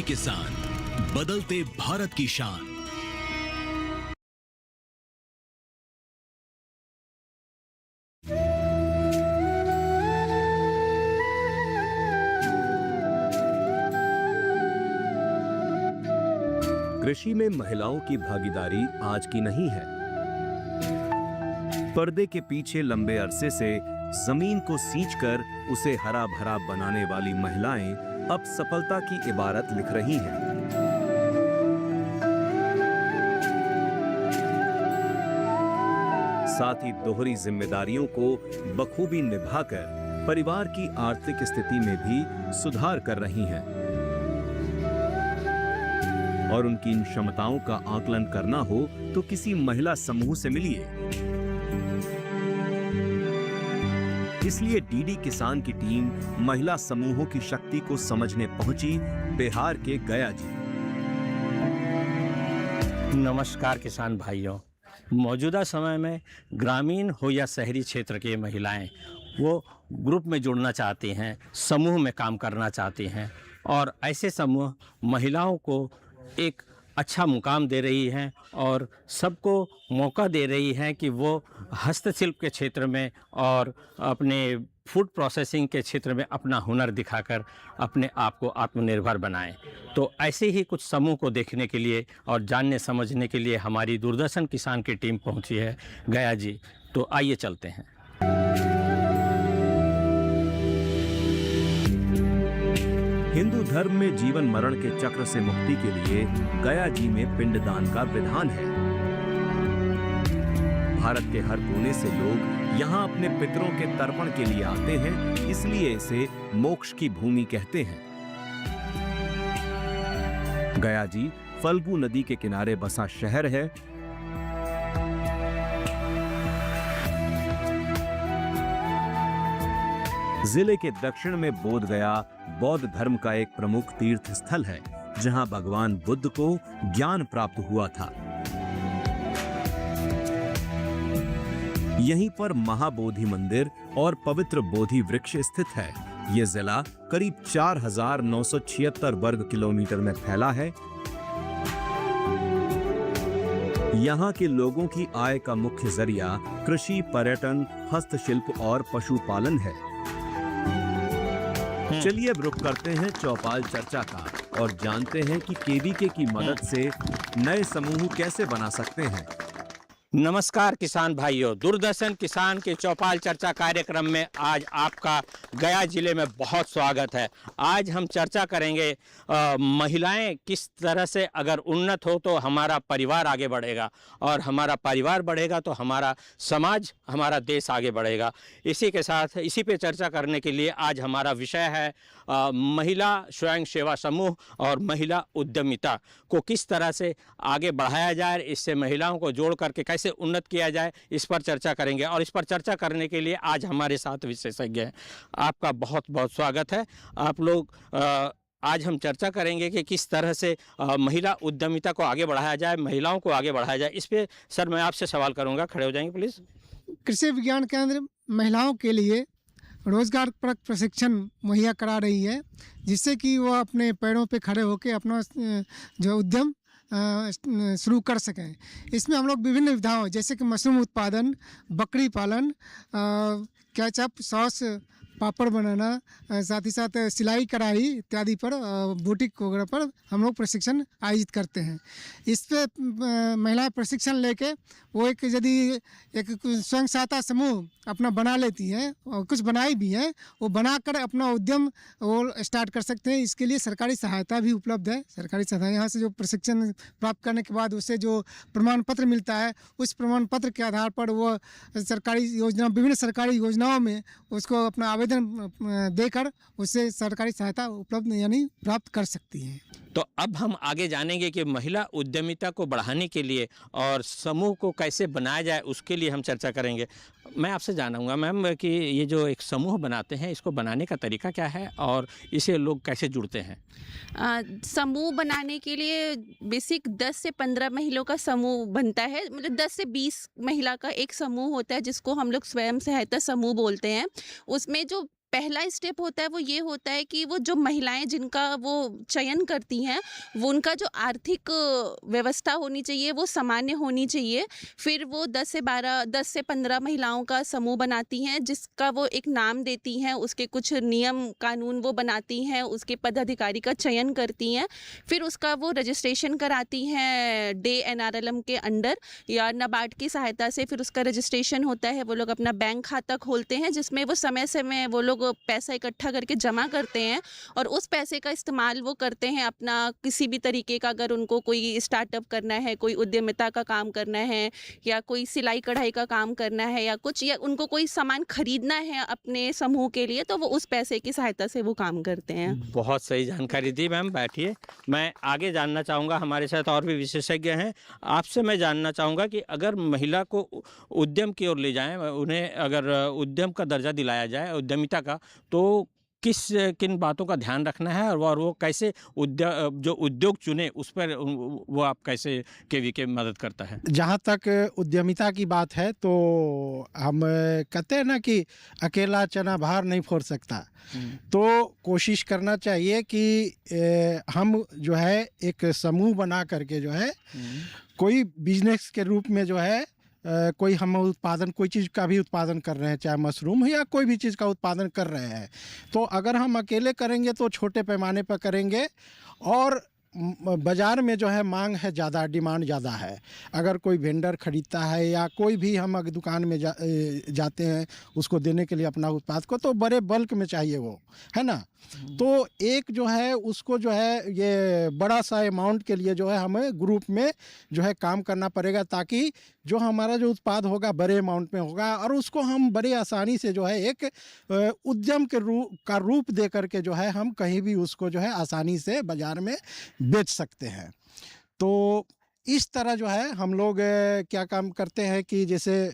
किसान, बदलते भारत की शान। कृषि में महिलाओं की भागीदारी आज की नहीं है। पर्दे के पीछे लंबे अरसे से जमीन को सींचकर उसे हरा भरा बनाने वाली महिलाएं अब सफलता की इबारत लिख रही हैं। साथ ही दोहरी जिम्मेदारियों को बखूबी निभाकर परिवार की आर्थिक स्थिति में भी सुधार कर रही हैं। और उनकी इन क्षमताओं का आकलन करना हो तो किसी महिला समूह से मिलिए। इसलिए डीडी किसान की टीम महिला समूहों की शक्ति को समझने पहुंची बिहार के गया जी। नमस्कार किसान भाइयों, मौजूदा समय में ग्रामीण हो या शहरी क्षेत्र के महिलाएं वो ग्रुप में जुड़ना चाहती हैं, समूह में काम करना चाहती हैं और ऐसे समूह महिलाओं को एक अच्छा मुकाम दे रही हैं और सबको मौका दे रही हैं कि वो हस्तशिल्प के क्षेत्र में और अपने फूड प्रोसेसिंग के क्षेत्र में अपना हुनर दिखाकर अपने आप को आत्मनिर्भर बनाएं। तो ऐसे ही कुछ समूह को देखने के लिए और जानने समझने के लिए हमारी दूरदर्शन किसान की टीम पहुंची है गया जी। तो आइए चलते हैं। हिंदू धर्म में जीवन मरण के चक्र से मुक्ति के लिए गया जी में पिंडदान का विधान है। भारत के हर कोने से लोग यहाँ अपने पितरों के तर्पण के लिए आते हैं, इसलिए इसे मोक्ष की भूमि कहते हैं। गया जी फल्गु नदी के किनारे बसा शहर है। जिले के दक्षिण में बोध गया बौद्ध धर्म का एक प्रमुख तीर्थ स्थल है, जहां भगवान बुद्ध को ज्ञान प्राप्त हुआ था। यहीं पर महाबोधि मंदिर और पवित्र बोधि वृक्ष स्थित है। यह जिला करीब 4,976 वर्ग किलोमीटर में फैला है। यहाँ के लोगों की आय का मुख्य जरिया कृषि, पर्यटन, हस्तशिल्प और पशुपालन है। चलिए अब रुख करते हैं चौपाल चर्चा का और जानते हैं कि केवीके की मदद से नए समूह कैसे बना सकते हैं। नमस्कार किसान भाइयों, दूरदर्शन किसान के चौपाल चर्चा कार्यक्रम में आज आपका गया जिले में बहुत स्वागत है। आज हम चर्चा करेंगे महिलाएं किस तरह से अगर उन्नत हो तो हमारा परिवार आगे बढ़ेगा और हमारा परिवार बढ़ेगा तो हमारा समाज, हमारा देश आगे बढ़ेगा। इसी के साथ इसी पे चर्चा करने के लिए आज हमारा विषय है महिला स्वयं सेवा समूह और महिला उद्यमिता को किस तरह से आगे बढ़ाया जाए, इससे महिलाओं को जोड़ करके कैसे उन्नत किया जाए, इस पर चर्चा करेंगे। और इस पर चर्चा करने के लिए आज हमारे साथ विशेषज्ञ हैं। आपका बहुत बहुत स्वागत है। आप लोग आज हम चर्चा करेंगे कि किस तरह से महिला उद्यमिता को आगे बढ़ाया जाए, महिलाओं को आगे बढ़ाया जाए। इस पे सर मैं आपसे सवाल करूंगा, खड़े हो जाएंगे प्लीज़। कृषि विज्ञान केंद्र महिलाओं के लिए रोजगार परक प्रशिक्षण मुहैया करा रही है, जिससे कि वह अपने पैरों पे खड़े होकर अपना जो उद्यम शुरू कर सकें। इसमें हम लोग विभिन्न विधाओं जैसे कि मशरूम उत्पादन, बकरी पालन, केचप, सॉस, पापड़ बनाना, साथ ही साथ सिलाई कढ़ाई इत्यादि पर, बुटीक वगैरह पर हम लोग प्रशिक्षण आयोजित करते हैं। इस पे महिलाएं प्रशिक्षण लेके वो यदि एक स्वयं सहायता समूह अपना बना लेती हैं और कुछ बनाई भी हैं, वो बनाकर अपना उद्यम वो स्टार्ट कर सकते हैं। इसके लिए सरकारी सहायता भी उपलब्ध है। सरकारी सहायता यहाँ से जो प्रशिक्षण प्राप्त करने के बाद उसे जो प्रमाण पत्र मिलता है, उस प्रमाण पत्र के आधार पर वो सरकारी योजना, विभिन्न सरकारी योजनाओं में उसको अपना आवेदन देकर उससे सरकारी सहायता उपलब्ध यानी प्राप्त कर सकती हैं। तो अब हम आगे जानेंगे कि महिला उद्यमिता को बढ़ाने के लिए और समूह को कैसे बनाया जाए, उसके लिए हम चर्चा करेंगे। मैं आपसे जानूंगा मैम कि ये जो एक समूह बनाते हैं, इसको बनाने का तरीका क्या है और इसे लोग कैसे जुड़ते हैं? समूह बनाने के लिए बेसिक 10 से 15 महिलाओं का समूह बनता है। मतलब 10 से 20 महिला का एक समूह होता है, जिसको हम लोग स्वयं सहायता समूह बोलते हैं। उसमें जो पहला स्टेप होता है वो ये होता है कि वो जो महिलाएं जिनका वो चयन करती हैं वो उनका जो आर्थिक व्यवस्था होनी चाहिए वो सामान्य होनी चाहिए। फिर वो 10 से 15 महिलाओं का समूह बनाती हैं जिसका वो एक नाम देती हैं, उसके कुछ नियम कानून वो बनाती हैं, उसके पदाधिकारी का चयन करती हैं, फिर उसका वो रजिस्ट्रेशन कराती हैं डे NRLM के अंडर या नाबार्ड की सहायता से। फिर उसका रजिस्ट्रेशन होता है, वो लोग अपना बैंक खाता खोलते हैं जिसमें वो समय समय वो लोग पैसा इकट्ठा करके जमा करते हैं और उस पैसे का इस्तेमाल वो करते हैं अपना किसी भी तरीके का, अगर उनको कोई स्टार्टअप करना है, कोई उद्यमिता का काम करना है या कोई सिलाई कढ़ाई का काम करना है या कुछ, या उनको कोई सामान खरीदना है अपने समूह के लिए, तो वो उस पैसे की सहायता से वो काम करते हैं। बहुत सही जानकारी दी मैम। बैठिए, मैं आगे जानना चाहूँगा, हमारे साथ और भी विशेषज्ञ हैं। आपसे मैं जानना चाहूँगा कि अगर महिला को उद्यम की ओर ले जाएं, उन्हें अगर उद्यम का दर्जा दिलाया जाए, उद्यमिता का, तो किन बातों का ध्यान रखना है और वो कैसे जो उद्योग चुने उस पर वो आप कैसे KVK मदद करता है? जहाँ तक उद्यमिता की बात है तो हम कहते हैं ना कि अकेला चना भार नहीं फोड़ सकता, तो कोशिश करना चाहिए कि हम जो है एक समूह बना करके जो है कोई बिजनेस के रूप में जो है कोई हम उत्पादन, कोई चीज़ का भी उत्पादन कर रहे हैं, चाहे मशरूम या कोई भी चीज़ का उत्पादन कर रहे हैं, तो अगर हम अकेले करेंगे तो छोटे पैमाने पर करेंगे और बाज़ार में जो है मांग है ज़्यादा, डिमांड ज़्यादा है। अगर कोई वेंडर ख़रीदता है या कोई भी हम अगर दुकान में जाते हैं उसको देने के लिए अपना उत्पाद को, तो बड़े बल्क में चाहिए वो, है ना। तो एक जो है उसको जो है ये बड़ा सा अमाउंट के लिए जो है हमें ग्रुप में जो है काम करना पड़ेगा, ताकि जो हमारा जो उत्पाद होगा बड़े अमाउंट में होगा और उसको हम बड़े आसानी से जो है एक उद्यम के रूप दे करके जो है हम कहीं भी उसको जो है आसानी से बाज़ार में बेच सकते हैं। तो इस तरह जो है हम लोग क्या काम करते हैं कि जैसे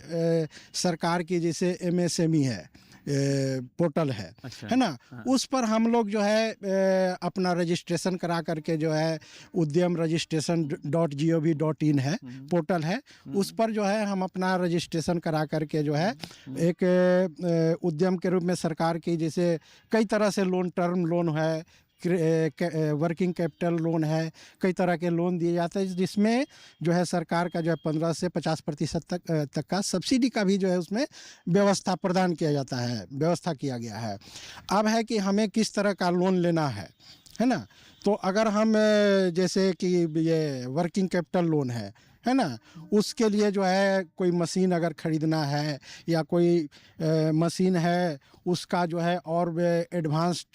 सरकार की जैसे MSME है पोर्टल है, अच्छा, है ना। हाँ। उस पर हम लोग जो है अपना रजिस्ट्रेशन करा करके जो है उद्यम registration.gov.in है पोर्टल है, उस पर जो है हम अपना रजिस्ट्रेशन करा करके जो है एक उद्यम के रूप में सरकार की जैसे कई तरह से लोन, टर्म लोन है, वर्किंग कैपिटल लोन है, कई तरह के लोन दिए जाते हैं जिसमें जो है सरकार का जो है 15 से 50% तक का सब्सिडी का भी जो है उसमें व्यवस्था प्रदान किया जाता है, व्यवस्था किया गया है। अब है कि हमें किस तरह का लोन लेना है ना। तो अगर हम जैसे कि ये वर्किंग कैपिटल लोन है ना, उसके लिए जो है कोई मशीन अगर ख़रीदना है या कोई मशीन है उसका जो है और एडवांस्ड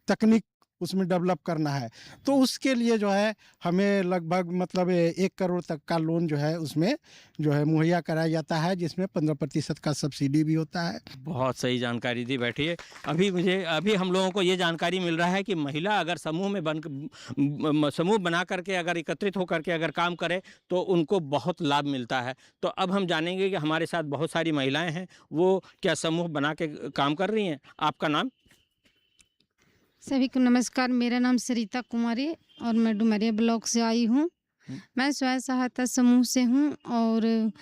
तकनीक उसमें डेवलप करना है, तो उसके लिए जो है हमें लगभग मतलब 1 करोड़ तक का लोन जो है उसमें जो है मुहैया कराया जाता है, जिसमें 15% का सब्सिडी भी होता है। बहुत सही जानकारी दी। बैठिए, अभी हम लोगों को ये जानकारी मिल रहा है कि महिला अगर समूह बना करके अगर एकत्रित होकर के अगर काम करे तो उनको बहुत लाभ मिलता है। तो अब हम जानेंगे कि हमारे साथ बहुत सारी महिलाएं हैं, वो क्या समूह बना के काम कर रही हैं। आपका नाम? सभी को नमस्कार, मेरा नाम सरिता कुमारी और मैं डुमरिया ब्लॉक से आई हूँ। मैं स्वयं सहायता समूह से हूँ और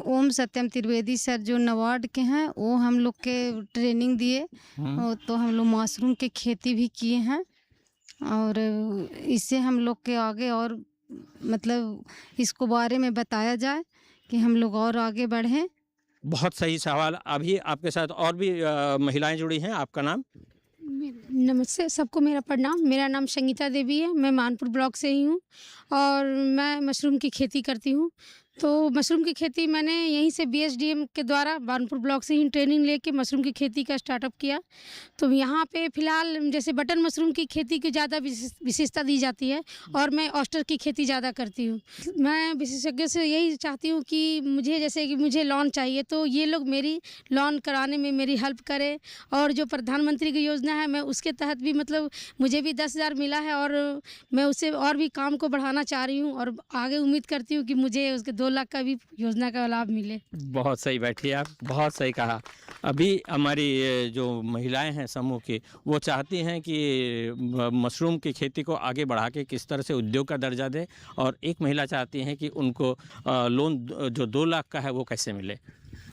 ओम सत्यम त्रिवेदी सर जो नाबार्ड के हैं वो हम लोग के ट्रेनिंग दिए, तो हम लोग मशरूम की खेती भी किए हैं और इससे हम लोग के आगे और मतलब इसको बारे में बताया जाए कि हम लोग और आगे बढ़ें। बहुत सही सवाल। अभी आपके साथ और भी महिलाएं जुड़ी हैं। आपका नाम? नमस्ते सबको, मेरा प्रणाम। मेरा नाम संगीता देवी है, मैं मानपुर ब्लॉक से ही हूँ और मैं मशरूम की खेती करती हूँ। तो मशरूम की खेती मैंने यहीं से BSDM के द्वारा मानपुर ब्लॉक से ही ट्रेनिंग लेके मशरूम की खेती का स्टार्टअप किया। तो यहाँ पे फ़िलहाल जैसे बटन मशरूम की खेती की ज़्यादा विशेषता दी जाती है और मैं ऑस्टर की खेती ज़्यादा करती हूँ। मैं विशेषज्ञ से यही चाहती हूँ कि मुझे जैसे कि मुझे लोन चाहिए तो ये लोग मेरी लोन कराने में मेरी हेल्प करें, और जो प्रधानमंत्री की योजना है मैं उसके तहत भी मतलब मुझे भी 10,000 मिला है और मैं उससे और भी काम को बढ़ाना चाह रही हूँ और आगे उम्मीद करती हूँ कि मुझे उसके 2 लाख का भी योजना का लाभ मिले। बहुत सही। बैठिए आप, बहुत सही कहा। अभी हमारी जो महिलाएं हैं समूह की, वो चाहती हैं कि मशरूम की खेती को आगे बढ़ा के किस तरह से उद्योग का दर्जा दें, और एक महिला चाहती हैं कि उनको लोन जो 2 लाख का है वो कैसे मिले।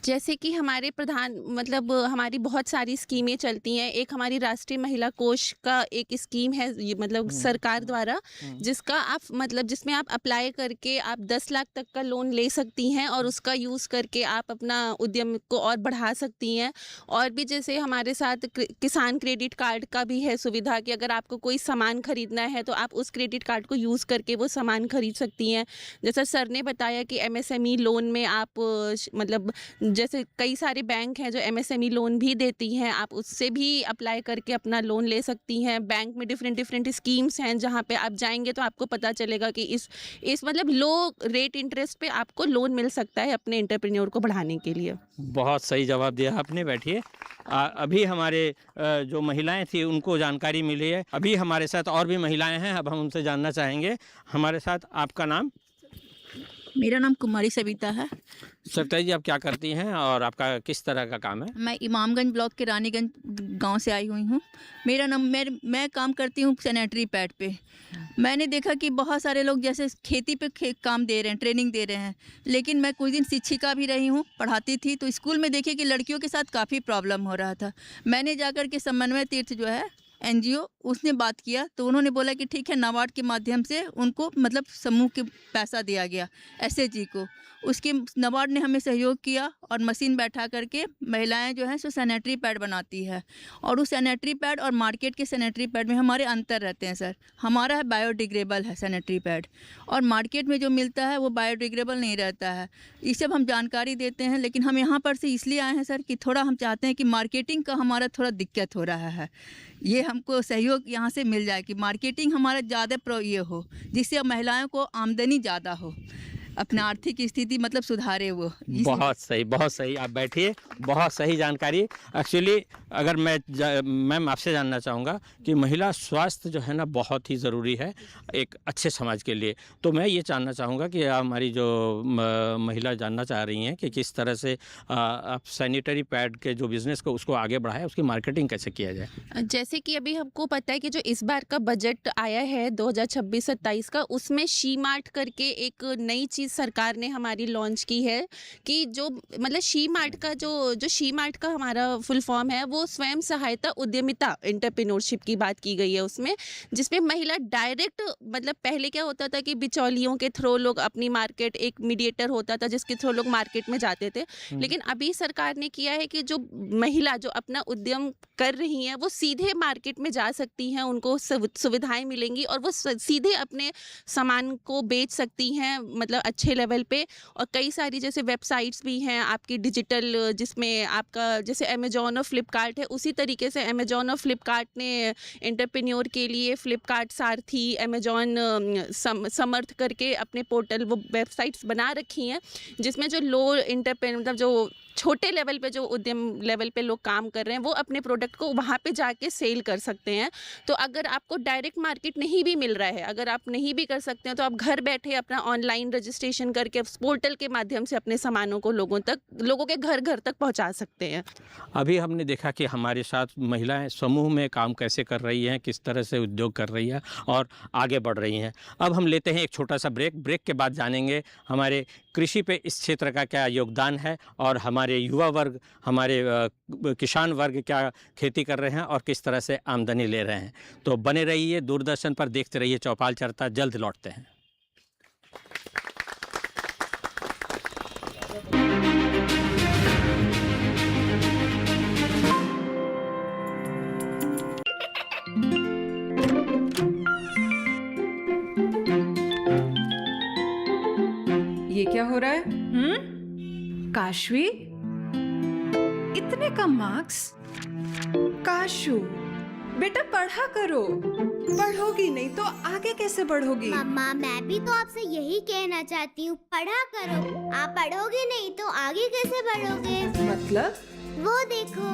जैसे कि हमारे प्रधान मतलब हमारी बहुत सारी स्कीमें चलती हैं। एक हमारी राष्ट्रीय महिला कोष का एक स्कीम है, ये मतलब सरकार द्वारा, जिसका आप मतलब जिसमें आप अप्लाई करके आप 10 लाख तक का लोन ले सकती हैं और उसका यूज़ करके आप अपना उद्यम को और बढ़ा सकती हैं। और भी जैसे हमारे साथ किसान क्रेडिट कार्ड का भी है सुविधा कि अगर आपको कोई सामान खरीदना है तो आप उस क्रेडिट कार्ड को यूज़ करके वो सामान खरीद सकती हैं। जैसा सर ने बताया कि MSME लोन में आप मतलब जैसे कई सारे बैंक हैं जो MSME लोन भी देती हैं, आप उससे भी अप्लाई करके अपना लोन ले सकती हैं। बैंक में डिफरेंट स्कीम्स हैं जहाँ पे आप जाएंगे तो आपको पता चलेगा कि इस मतलब लो रेट इंटरेस्ट पे आपको लोन मिल सकता है अपने एंटरप्रेन्योर को बढ़ाने के लिए। बहुत सही जवाब दिया आपने। बैठिए। अभी हमारे जो महिलाएं थी उनको जानकारी मिली है। अभी हमारे साथ और भी महिलाएं हैं, अब हम उनसे जानना चाहेंगे। हमारे साथ आपका नाम? मेरा नाम कुमारी सविता है। सविता जी, आप क्या करती हैं और आपका किस तरह का काम है? मैं इमामगंज ब्लॉक के रानीगंज गांव से आई हुई हूँ। मेरा नाम मैं काम करती हूँ सैनिटरी पैड पे। मैंने देखा कि बहुत सारे लोग जैसे खेती पे काम दे रहे हैं, ट्रेनिंग दे रहे हैं, लेकिन मैं कुछ दिन शिक्षिका भी रही हूँ, पढ़ाती थी, तो स्कूल में देखिए कि लड़कियों के साथ काफ़ी प्रॉब्लम हो रहा था। मैंने जाकर के समन्वय तीर्थ जो है NGO, उसने बात किया तो उन्होंने बोला कि ठीक है, नाबार्ड के माध्यम से उनको मतलब समूह के पैसा दिया गया SHG को। उसके नाबार्ड ने हमें सहयोग किया और मशीन बैठा करके महिलाएं जो हैं सो सैनिटरी पैड बनाती है। और उस सैनिटरी पैड और मार्केट के सैनिटरी पैड में हमारे अंतर रहते हैं सर। हमारा है बायोडिग्रेडेबल है सैनिटरी पैड, और मार्केट में जो मिलता है वो बायोडिग्रेडेबल नहीं रहता है। ये सब हम जानकारी देते हैं, लेकिन हम यहाँ पर से इसलिए आए हैं सर कि थोड़ा हम चाहते हैं कि मार्केटिंग का हमारा थोड़ा दिक्कत हो रहा है। ये हमको सहयोग यहाँ से मिल जाए कि मार्केटिंग हमारा ज़्यादा ये हो, जिससे महिलाओं को आमदनी ज़्यादा हो, अपना आर्थिक स्थिति मतलब सुधारे वो। बहुत सही, बहुत सही। आप बैठिए। बहुत सही जानकारी। एक्चुअली अगर मैं आपसे जानना चाहूँगा कि महिला स्वास्थ्य जो है ना बहुत ही ज़रूरी है एक अच्छे समाज के लिए। तो मैं ये जानना चाहूँगा कि हमारी जो महिला जानना चाह रही हैं कि किस तरह से आप सैनिटरी पैड के जो बिज़नेस को उसको आगे बढ़ाएं, उसकी मार्केटिंग कैसे किया जाए। जैसे कि अभी हमको पता है कि जो इस बार का बजट आया है 2026-27 का, उसमें शी मार्ट करके एक नई चीज़ सरकार ने हमारी लॉन्च की है कि जो मतलब शी मार्ट का जो शी मार्ट का हमारा फुल फॉर्म है वो स्वयं सहायता उद्यमिता एंटरप्रेन्योरशिप की बात की गई है उसमें, जिसमें महिला डायरेक्ट मतलब पहले क्या होता था कि बिचौलियों के थ्रू लोग अपनी मार्केट, एक मीडिएटर होता था जिसके थ्रू लोग मार्केट में जाते थे, लेकिन अभी सरकार ने किया है कि जो महिला जो अपना उद्यम कर रही हैं वो सीधे मार्केट में जा सकती हैं, उनको सुविधाएं मिलेंगी और वो सीधे अपने सामान को बेच सकती हैं मतलब अच्छे लेवल पे। और कई सारी जैसे वेबसाइट्स भी हैं आपकी डिजिटल, जिसमें आपका जैसे अमेजॉन और फ्लिपकार्ट है, उसी तरीके से अमेजॉन और फ्लिपकार्ट ने एंटरप्रेन्योर के लिए फ्लिपकार्ट सारथी, अमेजॉन समर्थ करके अपने पोर्टल वो वेबसाइट्स बना रखी हैं, जिसमें जो लो मतलब जो छोटे लेवल पे जो उद्यम लेवल पे लोग काम कर रहे हैं वो अपने प्रोडक्ट को वहाँ पे जाके सेल कर सकते हैं। तो अगर आपको डायरेक्ट मार्केट नहीं भी मिल रहा है, अगर आप नहीं भी कर सकते हैं, तो आप घर बैठे अपना ऑनलाइन रजिस्ट्रेशन करके पोर्टल के माध्यम से अपने सामानों को लोगों के घर तक पहुँचा सकते हैं। अभी हमने देखा कि हमारे साथ महिलाएं समूह में काम कैसे कर रही हैं, किस तरह से उद्योग कर रही हैं और आगे बढ़ रही हैं। अब हम लेते हैं एक छोटा सा ब्रेक के बाद जानेंगे हमारे कृषि पे इस क्षेत्र का क्या योगदान है और हमारे युवा वर्ग, हमारे किसान वर्ग क्या खेती कर रहे हैं और किस तरह से आमदनी ले रहे हैं। तो बने रहिए दूरदर्शन पर, देखते रहिए चौपाल चर्चा। जल्द लौटते हैं। ये क्या हो रहा है? काशवी, इतने कम मार्क्स? काशू बेटा पढ़ा करो, पढ़ोगी नहीं तो आगे कैसे बढ़ोगी? मम्मा मैं भी तो आपसे यही कहना चाहती हूँ, पढ़ा करो। आप पढ़ोगे नहीं तो आगे कैसे बढ़ोगे? मतलब? वो देखो,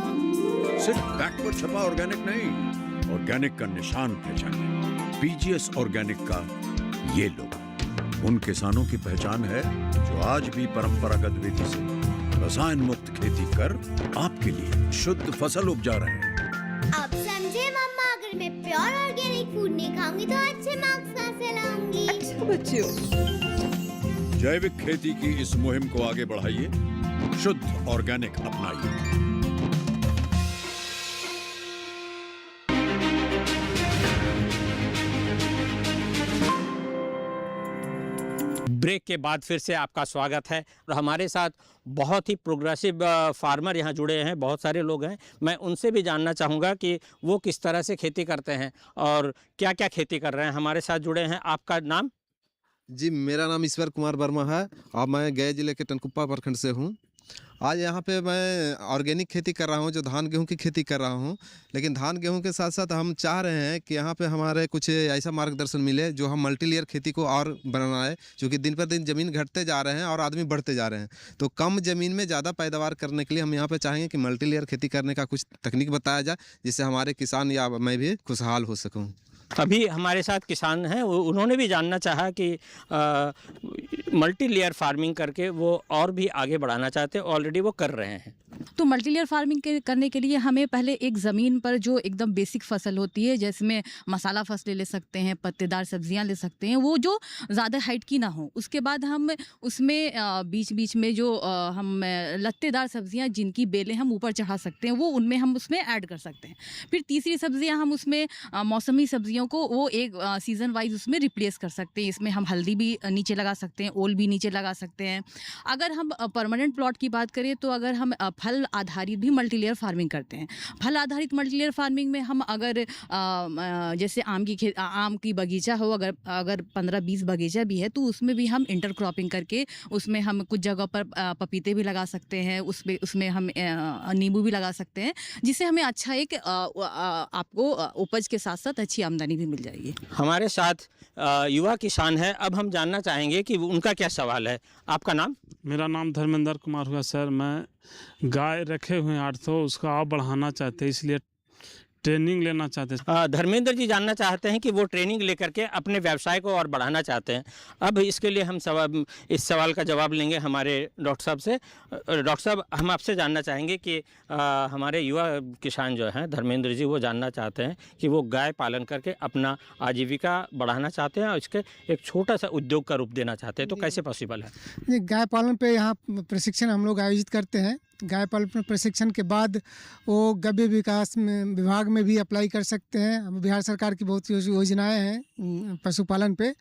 सिर्फ बैक पर छपा ऑर्गेनिक नहीं, ऑर्गेनिक का निशान पहचाने। PGS ऑर्गेनिक का ये लोगो उन किसानों की पहचान है जो आज भी परंपरागत विधि से रसायन मुक्त खेती कर आपके लिए शुद्ध फसल उपजा रहे हैं। अब समझे मम्मा, अगर मैं प्योर ऑर्गेनिक फूड नहीं खाऊंगी तो अच्छे मार्क्स कहाँ से लाऊंगी? अच्छा बच्चों, जैविक खेती की इस मुहिम को आगे बढ़ाइए शुद्ध ऑर्गेनिक अपनाइए। ब्रेक के बाद फिर से आपका स्वागत है और हमारे साथ बहुत ही प्रोग्रेसिव फार्मर यहाँ जुड़े हैं, बहुत सारे लोग हैं। मैं उनसे भी जानना चाहूँगा कि वो किस तरह से खेती करते हैं और क्या क्या खेती कर रहे हैं। हमारे साथ जुड़े हैं। आपका नाम? जी, मेरा नाम ईश्वर कुमार वर्मा है और मैं गया जिले के टनकुप्पा प्रखंड से हूँ। आज यहाँ पे मैं ऑर्गेनिक खेती कर रहा हूँ, जो धान गेहूँ की खेती कर रहा हूँ। लेकिन धान गेहूँ के साथ साथ हम चाह रहे हैं कि यहाँ पे हमारे कुछ ऐसा मार्गदर्शन मिले जो हम मल्टी लेयर खेती को और बनाए, क्योंकि दिन पर दिन ज़मीन घटते जा रहे हैं और आदमी बढ़ते जा रहे हैं। तो कम ज़मीन में ज़्यादा पैदावार करने के लिए हम यहाँ पे चाहेंगे कि मल्टी लेयर खेती करने का कुछ तकनीक बताया जाए, जिससे हमारे किसान या मैं भी खुशहाल हो सकूँ। अभी हमारे साथ किसान हैं, उन्होंने भी जानना चाहा कि मल्टी लेयर फार्मिंग करके वो और भी आगे बढ़ाना चाहते हैं, ऑलरेडी वो कर रहे हैं। तो मल्टी लेयर फार्मिंग करने के लिए हमें पहले एक ज़मीन पर जो एकदम बेसिक फसल होती है, जिसमें मसाला फसलें ले सकते हैं, पत्तेदार सब्जियां ले सकते हैं, वो जो ज़्यादा हाइट की ना हो। उसके बाद हम उसमें बीच बीच में जो हम लत्तेदार सब्जियां जिनकी बेलें हम ऊपर चढ़ा सकते हैं, वो उनमें हम उसमें ऐड कर सकते हैं। फिर तीसरी सब्जियां हम उसमें मौसमी सब्जियों को वो एक सीज़न वाइज उसमें रिप्लेस कर सकते हैं। इसमें हम हल्दी भी नीचे लगा सकते हैं, ओल भी नीचे लगा सकते हैं। अगर हम परमानेंट प्लॉट की बात करें तो अगर हम फल आधारित भी मल्टी लेयर फार्मिंग करते हैं। फल आधारित मल्टी लेयर फार्मिंग में हम अगर जैसे आम की बगीचा हो, अगर 15-20 बगीचा भी है, तो उसमें भी हम इंटरक्रॉपिंग करके उसमें हम कुछ जगह पर पपीते भी लगा सकते हैं, उसमें हम नींबू भी लगा सकते हैं, जिससे हमें अच्छा एक आपको उपज के साथ साथ अच्छी आमदनी भी मिल जाएगी। हमारे साथ युवा किसान है। अब हम जानना चाहेंगे कि उनका क्या सवाल है। आपका नाम? मेरा नाम धर्मेंद्र कुमार हुआ सर। मैं गाय रखे हुए हैं 800, उसका और बढ़ाना चाहते हैं, इसलिए ट्रेनिंग लेना चाहते हैं। धर्मेंद्र जी जानना चाहते हैं कि वो ट्रेनिंग लेकर के अपने व्यवसाय को और बढ़ाना चाहते हैं। अब इसके लिए हम इस सवाल का जवाब लेंगे हमारे डॉक्टर साहब से। डॉक्टर साहब, हम आपसे जानना चाहेंगे कि हमारे युवा किसान जो हैं धर्मेंद्र जी, वो जानना चाहते हैं कि वो गाय पालन करके अपना आजीविका बढ़ाना चाहते हैं और इसके एक छोटा सा उद्योग का रूप देना चाहते हैं, तो कैसे पॉसिबल है? ये गाय पालन पे यहाँ प्रशिक्षण हम लोग आयोजित करते हैं। गाय पालन प्रशिक्षण के बाद वो गव्य विकास विभाग में भी अप्लाई कर सकते हैं। बिहार सरकार की बहुत योजनाएं हैं पशुपालन पे,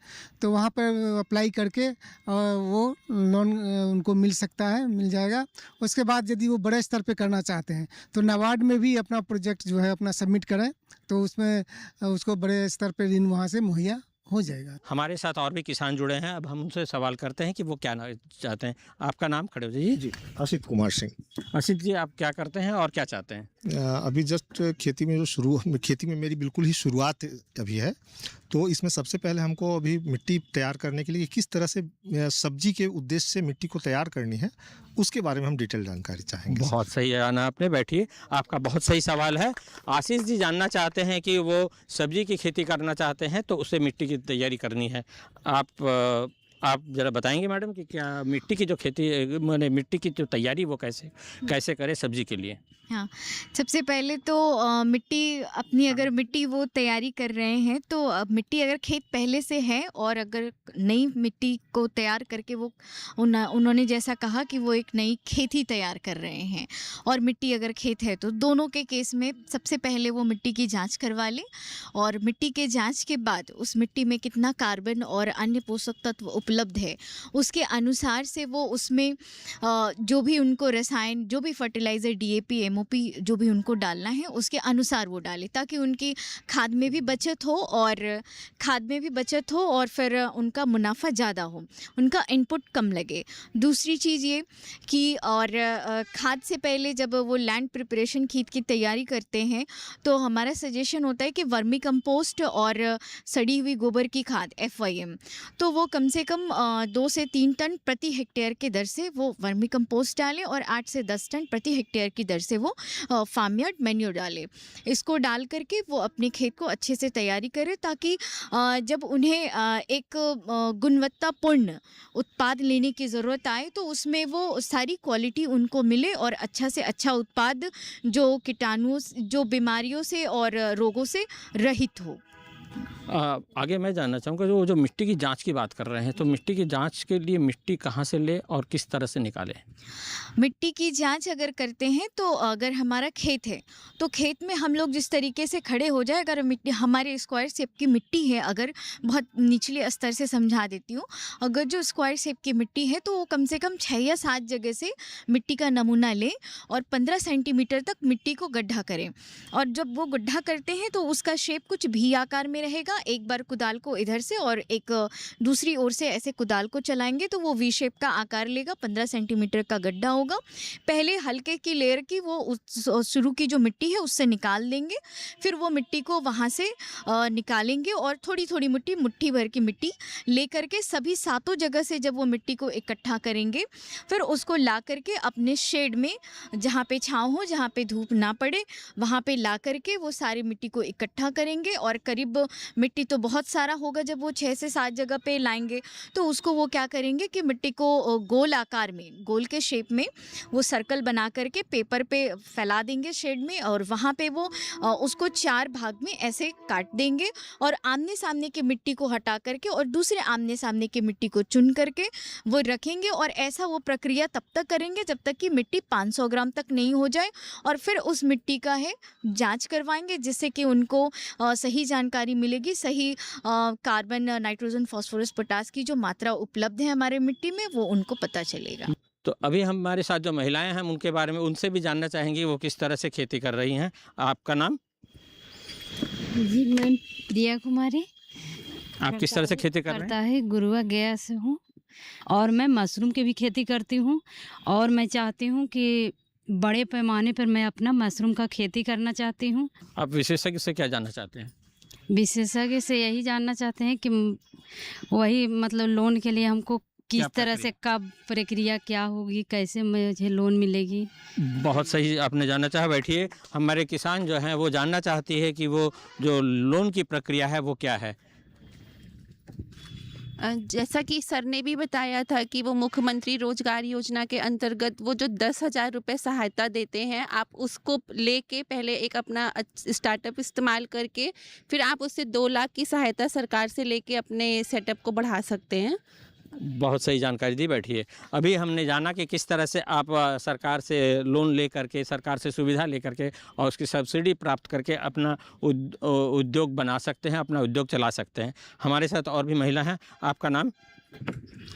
तो वहाँ पर अप्लाई करके वो लोन उनको मिल सकता है, मिल जाएगा। उसके बाद यदि वो बड़े स्तर पे करना चाहते हैं तो नाबार्ड में भी अपना प्रोजेक्ट जो है अपना सबमिट करें, तो उसमें उसको बड़े स्तर पे ऋण वहाँ से मुहैया हो जाएगा। हमारे साथ और भी किसान जुड़े हैं। अब हम उनसे सवाल करते हैं कि वो क्या चाहते हैं। आपका नाम? खड़े हो जाइए। जी, असित कुमार सिंह। असित जी, आप क्या करते हैं और क्या चाहते हैं? अभी जस्ट खेती में खेती में मेरी बिल्कुल ही शुरुआत अभी है। तो इसमें सबसे पहले हमको अभी मिट्टी तैयार करने के लिए किस तरह से सब्जी के उद्देश्य से मिट्टी को तैयार करनी है, उसके बारे में हम डिटेल जानकारी चाहेंगे। बहुत सही है आना आपने, बैठिए। आपका बहुत सही सवाल है। आशीष जी जानना चाहते हैं कि वो सब्जी की खेती करना चाहते हैं तो उसे मिट्टी की तैयारी करनी है। आप ज़रा बताएंगे मैडम कि क्या मिट्टी की जो खेती मैंने मिट्टी की जो तैयारी वो कैसे करें सब्जी के लिए? हाँ, सबसे पहले तो मिट्टी अपनी अगर मिट्टी वो तैयारी कर रहे हैं तो मिट्टी अगर खेत पहले से है और अगर नई मिट्टी को तैयार करके वो उन्होंने जैसा कहा कि वो एक नई खेती तैयार कर रहे हैं और मिट्टी अगर खेत है, तो दोनों के केस में सबसे पहले वो मिट्टी की जांच करवा लें और मिट्टी के जांच के बाद उस मिट्टी में कितना कार्बन और अन्य पोषक तत्व उपलब्ध है उसके अनुसार से वो उसमें जो भी उनको रसायन, जो भी फर्टिलाइज़र, DAP, MOP जो भी उनको डालना है उसके अनुसार वो डालें, ताकि उनकी खाद में भी बचत हो और फिर उनका मुनाफा ज़्यादा हो, उनका इनपुट कम लगे। दूसरी चीज़ ये कि और खाद से पहले जब वो लैंड प्रिपरेशन खेत की तैयारी करते हैं तो हमारा सजेशन होता है कि वर्मी कंपोस्ट और सड़ी हुई गोबर की खाद FYM, तो वो कम से कम 2 से 3 टन प्रति हेक्टेयर के दर से वो वर्मी कंपोस्ट डालें और 8 से 10 टन प्रति हेक्टेयर की दर से वो फार्म यार्ड मैन्योर डालें। इसको डाल करके वो अपने खेत को अच्छे से तैयारी करें, ताकि जब उन्हें एक गुणवत्तापूर्ण उत्पाद लेने की ज़रूरत आए तो उसमें वो सारी क्वालिटी उनको मिले और अच्छा से अच्छा उत्पाद जो कीटाणुओं, जो बीमारियों से और रोगों से रहित हो। आगे मैं जानना चाहूँगा जो मिट्टी की जांच की बात कर रहे हैं, तो मिट्टी की जांच के लिए मिट्टी कहाँ से ले और किस तरह से निकालें? मिट्टी की जांच अगर करते हैं तो अगर हमारा खेत है तो खेत में हम लोग जिस तरीके से खड़े हो जाए, अगर मिट्टी हमारे स्क्वायर शेप की मिट्टी है, अगर बहुत निचले स्तर से समझा देती हूँ, अगर जो स्क्वायर शेप की मिट्टी है तो वो कम से कम 6 या 7 जगह से मिट्टी का नमूना लें और 15 सेंटीमीटर तक मिट्टी को गड्ढा करें। और जब वो गड्ढा करते हैं तो उसका शेप कुछ भी आकार में रहेगा। एक बार कुदाल को इधर से और एक दूसरी ओर से ऐसे कुदाल को चलाएंगे तो वो वी शेप का आकार लेगा। 15 सेंटीमीटर का गड्ढा होगा। पहले हल्के की लेयर की वो शुरू की जो मिट्टी है उससे निकाल देंगे, फिर वो मिट्टी को वहाँ से निकालेंगे और थोड़ी थोड़ी मिट्टी, मुट्ठी भर की मिट्टी ले करके सभी 7 जगह से जब वो मिट्टी को इकट्ठा करेंगे, फिर उसको ला करके अपने शेड में, जहाँ पे छाँव हो, जहाँ पे धूप ना पड़े, वहाँ पे ला करके वो सारी मिट्टी को इकट्ठा करेंगे। और करीब मिट्टी तो बहुत सारा होगा, जब वो 6 से 7 जगह पे लाएंगे तो उसको वो क्या करेंगे कि मिट्टी को गोल आकार में, गोल के शेप में वो सर्कल बना करके पेपर पे फैला देंगे शेड में, और वहाँ पे वो उसको 4 भाग में ऐसे काट देंगे और आमने सामने की मिट्टी को हटा करके और दूसरे आमने सामने की मिट्टी को चुन करके वो रखेंगे। और ऐसा वो प्रक्रिया तब तक करेंगे जब तक कि मिट्टी 500 ग्राम तक नहीं हो जाए, और फिर उस मिट्टी का है जांच करवाएंगे, जिससे कि उनको सही जानकारी मिलेगी, सही कार्बन, नाइट्रोजन, फास्फोरस, पोटास की जो मात्रा उपलब्ध है हमारे मिट्टी में वो उनको पता चलेगा। तो अभी हमारे साथ जो महिलाएं हैं उनके बारे में, उनसे भी जानना चाहेंगे वो किस तरह से खेती कर रही हैं। आपका नाम? जी, मैं प्रिया कुमारी। आप किस तरह से खेती कर रहे करता है गुरुआ गया से हूँ, और मैं मशरूम की भी खेती करती हूँ, और मैं चाहती हूँ कि बड़े पैमाने पर मैं अपना मशरूम का खेती करना चाहती हूँ। आप विशेषज्ञ से क्या जानना चाहते हैं? विशेषज्ञ से यही जानना चाहते हैं कि वही मतलब लोन के लिए हमको किस तरह से, कब प्रक्रिया क्या होगी, कैसे मुझे लोन मिलेगी। बहुत सही आपने जानना चाहा। बैठिए, हमारे किसान जो हैं वो जानना चाहती है कि वो जो लोन की प्रक्रिया है वो क्या है। जैसा कि सर ने भी बताया था कि वो मुख्यमंत्री रोजगार योजना के अंतर्गत वो जो 10,000 रुपये सहायता देते हैं, आप उसको लेके पहले एक अपना स्टार्टअप इस्तेमाल करके फिर आप उससे 2 लाख की सहायता सरकार से लेके अपने सेटअप को बढ़ा सकते हैं। बहुत सही जानकारी दी। बैठिए, अभी हमने जाना कि किस तरह से आप सरकार से लोन ले करके, सरकार से सुविधा ले करके और उसकी सब्सिडी प्राप्त करके अपना उद्योग बना सकते हैं, अपना उद्योग चला सकते हैं। हमारे साथ और भी महिला हैं। आपका नाम?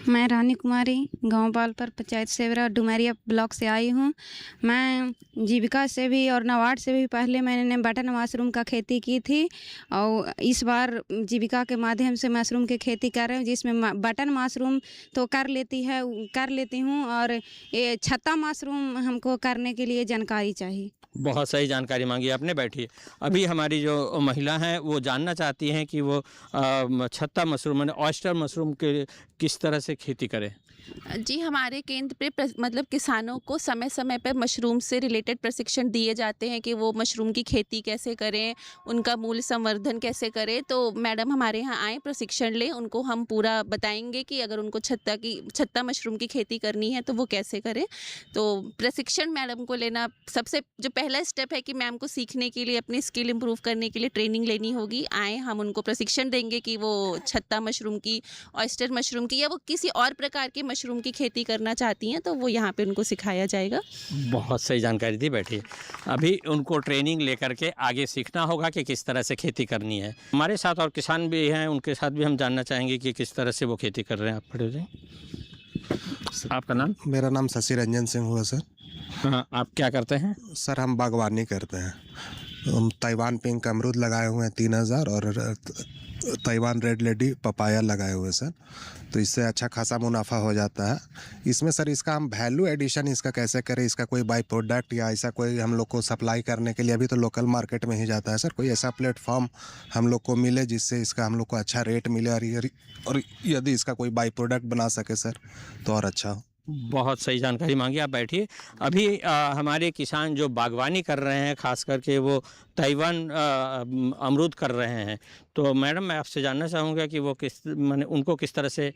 मैं रानी कुमारी, गांव बालपर, पंचायत सेवरा, डुमरिया ब्लॉक से आई हूं। मैं जीविका से भी और नाबार्ड से भी पहले मैंने बटन मशरूम का खेती की थी, और इस बार जीविका के माध्यम से मशरूम की खेती कर रहे हूँ, जिसमें बटन मशरूम तो कर लेती हूँ, और ये छत्ता मशरूम हमको करने के लिए जानकारी चाहिए। बहुत सही जानकारी मांगी आपने। बैठिए, अभी हमारी जो महिला हैं वो जानना चाहती हैं कि वो छत्ता मशरूम यानी ऑयस्टर मशरूम के किस तरह से खेती करें। जी, हमारे केंद्र पे मतलब किसानों को समय समय पर मशरूम से रिलेटेड प्रशिक्षण दिए जाते हैं कि वो मशरूम की खेती कैसे करें, उनका मूल्य संवर्धन कैसे करें। तो मैडम हमारे यहाँ आए, प्रशिक्षण लें, उनको हम पूरा बताएंगे कि अगर उनको छत्ता मशरूम की खेती करनी है तो वो कैसे करें। तो प्रशिक्षण मैडम को लेना सबसे जो पहला स्टेप है कि मैम को सीखने के लिए, अपनी स्किल इम्प्रूव करने के लिए ट्रेनिंग लेनी होगी। आए, हम उनको प्रशिक्षण देंगे कि वो छत्ता मशरूम की, ऑयस्टर मशरूम की, या वो किसी और प्रकार के मशरूम की खेती करना चाहती हैं तो वो यहाँ पे उनको सिखाया जाएगा। बहुत सही जानकारी दी। बैठिए, अभी उनको ट्रेनिंग लेकर के आगे सीखना होगा कि किस तरह से खेती करनी है। हमारे साथ और किसान भी हैं, उनके साथ भी हम जानना चाहेंगे कि किस तरह से वो खेती कर रहे हैं। आप पढ़े जी। आपका नाम? मेरा नाम शशि रंजन सिंह हुआ सर। हाँ, आप क्या करते हैं? सर हम बागवानी करते हैं। हम ताइवान पिंक अमरूद लगाए हुए हैं 3000, और ताइवान रेड लेडी पपाया लगाए हुए सर। तो इससे अच्छा खासा मुनाफा हो जाता है। इसमें सर इसका हम वैल्यू एडिशन इसका कैसे करें, इसका कोई बाई प्रोडक्ट या ऐसा कोई हम लोग को सप्लाई करने के लिए अभी तो लोकल मार्केट में ही जाता है सर। कोई ऐसा प्लेटफॉर्म हम लोग को मिले जिससे इसका हम लोग को अच्छा रेट मिले, और यदि इसका कोई बाई प्रोडक्ट बना सके सर तो और अच्छा हो। बहुत सही जानकारी मांगी, आप बैठिए। अभी हमारे किसान जो बागवानी कर रहे हैं, खास करके वो ताइवान अमरूद कर रहे हैं, तो मैडम मैं आपसे जानना चाहूँगा कि वो माने उनको किस तरह से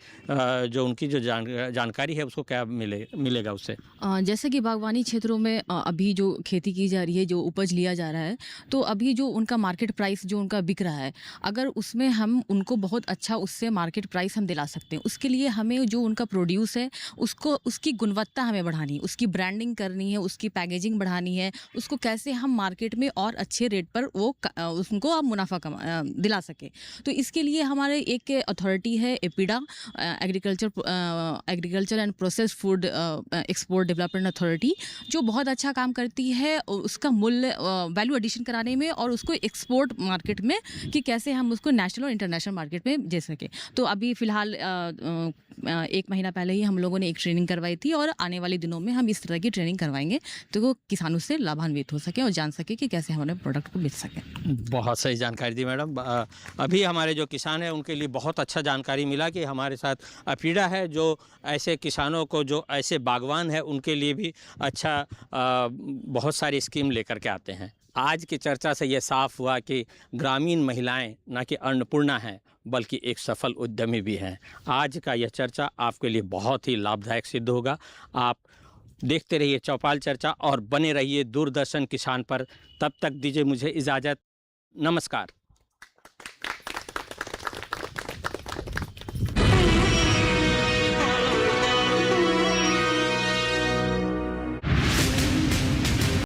जो उनकी जो जानकारी है उसको क्या मिलेगा उससे? जैसे कि बागवानी क्षेत्रों में अभी जो खेती की जा रही है, जो उपज लिया जा रहा है, तो अभी जो उनका मार्केट प्राइस जो उनका बिक रहा है, अगर उसमें हम उनको बहुत अच्छा उससे मार्केट प्राइस हम दिला सकते हैं। उसके लिए हमें जो उनका प्रोड्यूस है उसको, उसकी गुणवत्ता हमें बढ़ानी है, उसकी ब्रांडिंग करनी है, उसकी पैकेजिंग बढ़ानी है, उसको कैसे हम मार्केट में और अच्छे रेट पर वो उनको आप मुनाफा दिला सके। तो इसके लिए हमारे एक अथॉरिटी है APEDA, agriculture and processed food export development authority, जो बहुत अच्छा काम करती है उसका मूल्य वैल्यू एडिशन कराने में और उसको एक्सपोर्ट मार्केट में कि कैसे हम उसको नेशनल और इंटरनेशनल मार्केट में दे सकें। तो अभी फ़िलहाल 1 महीना पहले ही हम लोगों ने एक ट्रेनिंग करवाई थी और आने वाले दिनों में हम इस तरह की ट्रेनिंग करवाएंगे तो वो किसानों से लाभान्वित हो सके और जान सके कि कैसे हमारे प्रोडक्ट को बेच सकें। बहुत सही जानकारी दी मैडम। अभी हमारे जो किसान हैं उनके लिए बहुत अच्छा जानकारी मिला कि हमारे साथ अपीडा है, जो ऐसे किसानों को, जो ऐसे बागवान है, उनके लिए भी अच्छा बहुत सारी स्कीम लेकर के आते हैं। आज की चर्चा से ये साफ हुआ कि ग्रामीण महिलाएं न कि अन्नपूर्णा हैं बल्कि एक सफल उद्यमी भी हैं। आज का यह चर्चा आपके लिए बहुत ही लाभदायक सिद्ध होगा। आप देखते रहिए चौपाल चर्चा और बने रहिए दूरदर्शन किसान पर। तब तक दीजिए मुझे इजाज़त। नमस्कार।